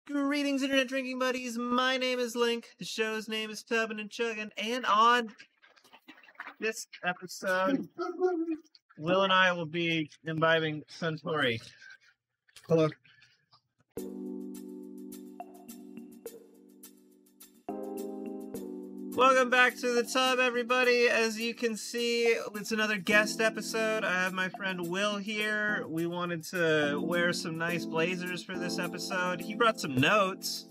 Greetings, Internet Drinking Buddies. My name is Link. The show's name is Tubbin' and Chugging. And on this episode, Will and I will be imbibing Suntory. Hello. Welcome back to the tub, everybody. As you can see, it's another guest episode. I have my friend Will here. We wanted to wear some nice blazers for this episode. He brought some notes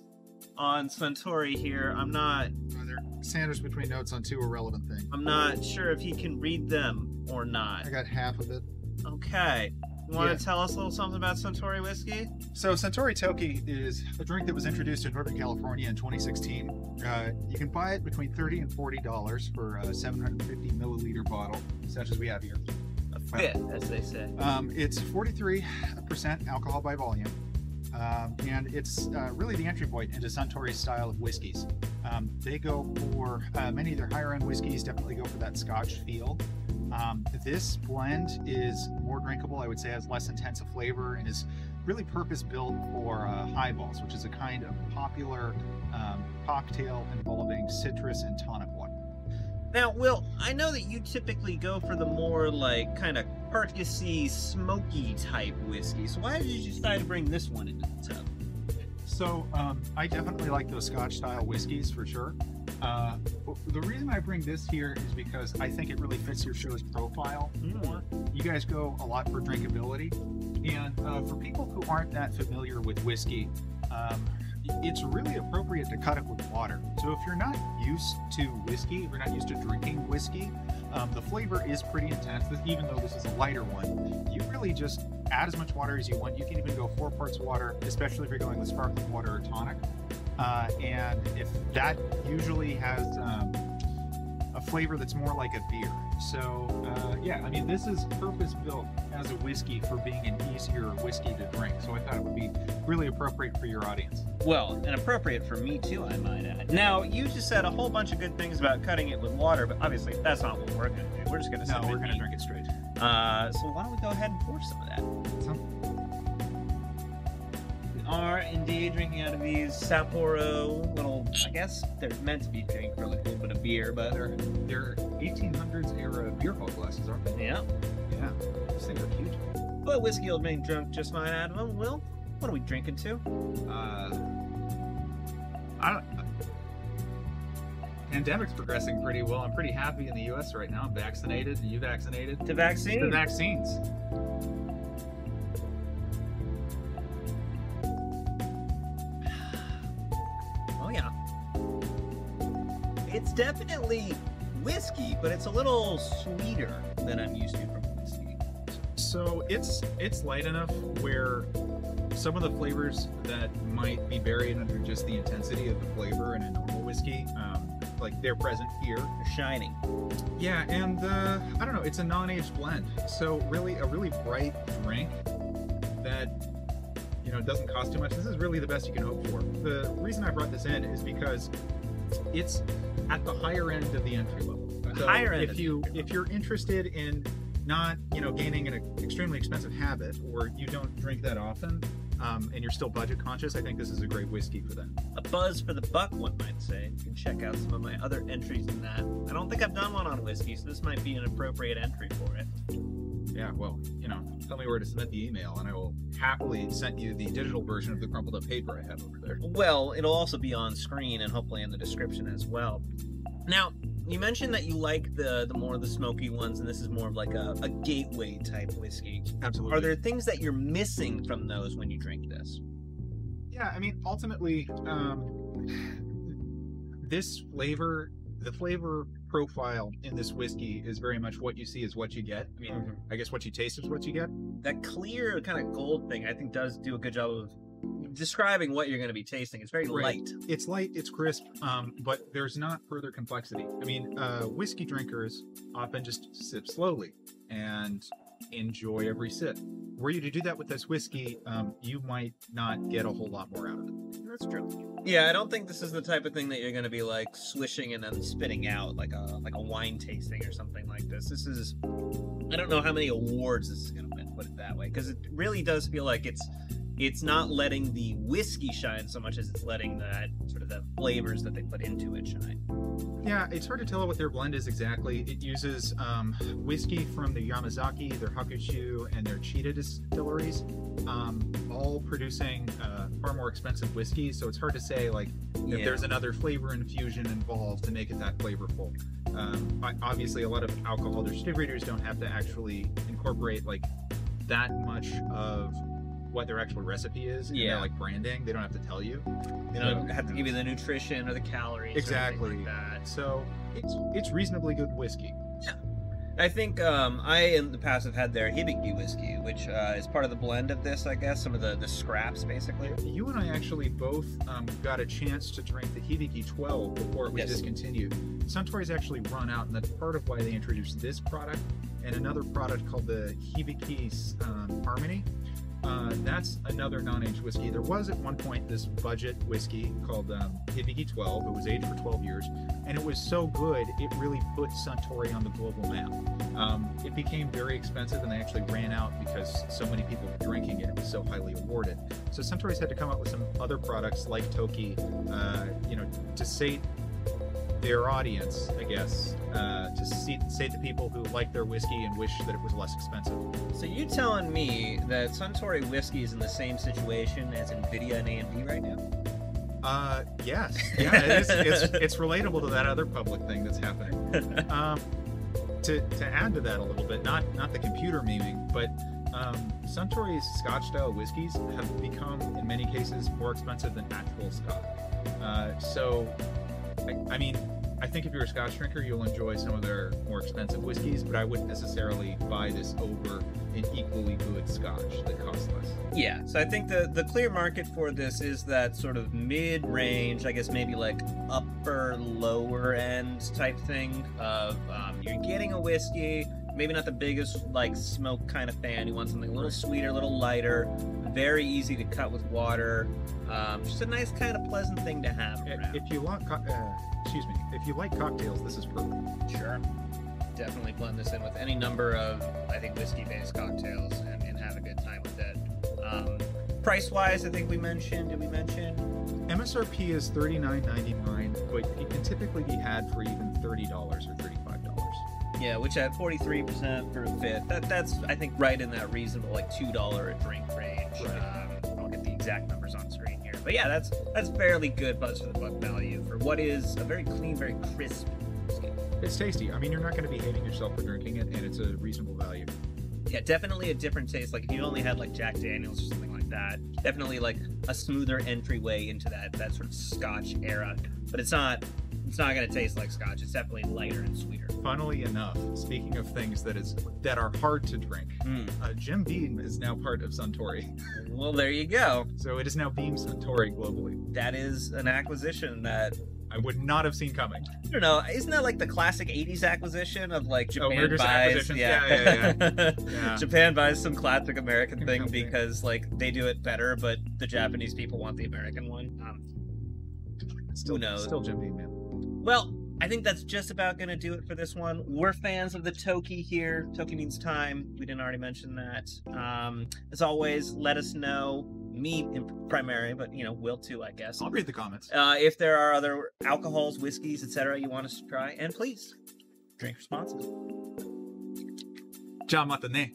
on Suntory here. They're sandwiched between notes on two irrelevant things. I'm not sure if he can read them or not. I got half of it. Okay. You want to tell us a little something about Suntory whiskey? So Suntory Toki is a drink that was introduced in Northern California in 2016. You can buy it between $30 and $40 for a 750 milliliter bottle, such as we have here. A fit, as they say. It's 43% alcohol by volume. And it's really the entry point into Suntory's style of whiskeys. They go for, many of their higher end whiskeys definitely go for that scotch feel. This blend is more drinkable, I would say, has less intense a flavor, and is really purpose-built for highballs, which is a kind of popular cocktail involving citrus and tonic water. Now, Will, I know that you typically go for the more, like, kind of carcassy, smoky type whiskey, so why did you decide to bring this one into the tub? So, I definitely like those Scotch-style whiskeys, for sure. The reason I bring this here is because I think it really fits your show's profile more. You guys go a lot for drinkability, and for people who aren't that familiar with whiskey, it's really appropriate to cut it with water. So if you're not used to whiskey, if you're not used to drinking whiskey, the flavor is pretty intense. Even though this is a lighter one, you really just add as much water as you want. You can even go 4 parts water, especially if you're going with sparkling water or tonic. And if that usually has a flavor that's more like a beer. So yeah, I mean, this is purpose-built as a whiskey for being an easier whiskey to drink. So I thought it would be really appropriate for your audience. Well, and appropriate for me too, I might add. Now, you just said a whole bunch of good things about cutting it with water, but obviously that's not what we're going to do. We're just going to we're going to drink it straight. So why don't we go ahead and pour some of that? Are indeed drinking out of these Sapporo little, I guess they're meant to be drinking for like a little bit of beer, but they're 1800s era beer hall glasses, aren't they? Yeah. Yeah. These things are huge. But whiskey will make drunk just fine out of them. Will, what are we drinking to? Pandemic's progressing pretty well. I'm pretty happy in the U.S. right now. I'm vaccinated. Are you vaccinated? To vaccine? The vaccines. It's definitely whiskey, but it's a little sweeter than I'm used to from whiskey. So it's light enough where some of the flavors that might be buried under just the intensity of the flavor in a normal whiskey, like they're present here. They're shining. Yeah, and I don't know, it's a non-aged blend. So really, a really bright drink that, you know, doesn't cost too much. This is really the best you can hope for. The reason I brought this in is because it's at the higher end of the entry level. So higher end. If you're interested in not, you know, gaining an extremely expensive habit, or you don't drink that often, and you're still budget conscious, I think this is a great whiskey for that. A buzz for the buck, one might say. You can check out some of my other entries in that. I don't think I've done one on whiskey, so this might be an appropriate entry for it. Yeah, well, you know, tell me where to submit the email, and I will happily send you the digital version of the crumpled up paper I have over there. Well, it'll also be on screen and hopefully in the description as well. Now, you mentioned that you like the more of the smoky ones, and this is more of like a gateway type whiskey. Absolutely. Are there things that you're missing from those when you drink this? Yeah, I mean, ultimately, this flavor, the flavor profile in this whiskey is very much what you see is what you get. I mean, I guess what you taste is what you get. That clear kind of gold thing, I think, does do a good job of describing what you're going to be tasting. It's very light. It's light, it's crisp, but there's not further complexity. I mean, whiskey drinkers often just sip slowly and enjoy every sip. Were you to do that with this whiskey, you might not get a whole lot more out of it. That's true. Yeah, I don't think this is the type of thing that you're going to be like swishing and then spitting out like a wine tasting or something like this. This is, I don't know how many awards this is going to win, put it that way, because it really does feel like it's it's not letting the whiskey shine so much as it's letting that sort of the flavors that they put into it shine. Yeah, it's hard to tell what their blend is exactly. It uses whiskey from the Yamazaki, their Hakushu, and their Chita distilleries, all producing far more expensive whiskey. So it's hard to say like if there's another flavor infusion involved to make it that flavorful. Obviously, a lot of alcohol distributors don't have to actually incorporate like that much of what their actual recipe is in their like branding. They don't have to tell you. They don't have to give you the nutrition or the calories. Exactly. Or like that. So it's reasonably good whiskey. Yeah. I think I in the past have had their Hibiki whiskey, which is part of the blend of this, I guess. Some of the scraps, basically. You and I actually both got a chance to drink the Hibiki 12 before it was discontinued. Suntory's actually run out, and that's part of why they introduced this product and another product called the Hibiki Harmony. That's another non-aged whiskey. There was at one point this budget whiskey called Hibiki 12. It was aged for 12 years, and it was so good it really put Suntory on the global map. It became very expensive, and they actually ran out because so many people were drinking it. It was so highly awarded. So Suntory's had to come up with some other products like Toki, to sate their audience, I guess, to say to people who like their whiskey and wish that it was less expensive. So you telling me that Suntory whiskey is in the same situation as Nvidia and AMD right now? Yes. Yeah, it's relatable to that other public thing that's happening. To add to that a little bit, not the computer memeing, but Suntory's Scotch-style whiskeys have become, in many cases, more expensive than actual Scotch. So I mean, I think if you're a Scotch drinker, you'll enjoy some of their more expensive whiskeys, but I wouldn't necessarily buy this over an equally good Scotch that costs less. Yeah, so I think the clear market for this is that sort of mid-range, I guess maybe like upper, lower end type thing of you're getting a whiskey, maybe not the biggest like smoke kind of fan. You want something a little sweeter, a little lighter, very easy to cut with water. Just a nice kind of pleasant thing to have around. If you like, if you like cocktails, this is perfect. Sure. Definitely blend this in with any number of, I think, whiskey-based cocktails and have a good time with it. Price-wise, I think we mentioned. Did we mention? MSRP is $39.99, but it can typically be had for even $30 or $35. Yeah, which at 43% for a fifth, that's I think right in that reasonable like $2 a drink range. Right. I'll get the exact numbers on screen here, but yeah, that's fairly good buzz for the buck value for what is a very clean, very crisp whiskey. It's tasty. I mean, you're not going to be hating yourself for drinking it, and it's a reasonable value. Yeah, definitely a different taste. Like if you only had like Jack Daniels or something like that, definitely like a smoother entryway into that sort of Scotch era. But it's not going to taste like Scotch. It's definitely lighter and sweeter. Funnily enough, speaking of things that are hard to drink, Jim Beam is now part of Suntory. Well, there you go. So it is now Beam Suntory globally. That is an acquisition that I would not have seen coming. I don't know. Isn't that like the classic 80s acquisition of like Japan buys? Yeah. Japan buys some classic American thing because like they do it better, but the Japanese people want the American one. Who knows? Still Jim Beam, man. Well, I think that's just about going to do it for this one. We're fans of the Toki here. Toki means time. We didn't already mention that. As always, let us know. Me in primary, but Will too, I guess. I'll read the comments. If there are other alcohols, whiskeys, etc. you want us to try. And please, drink responsibly. Ja matane.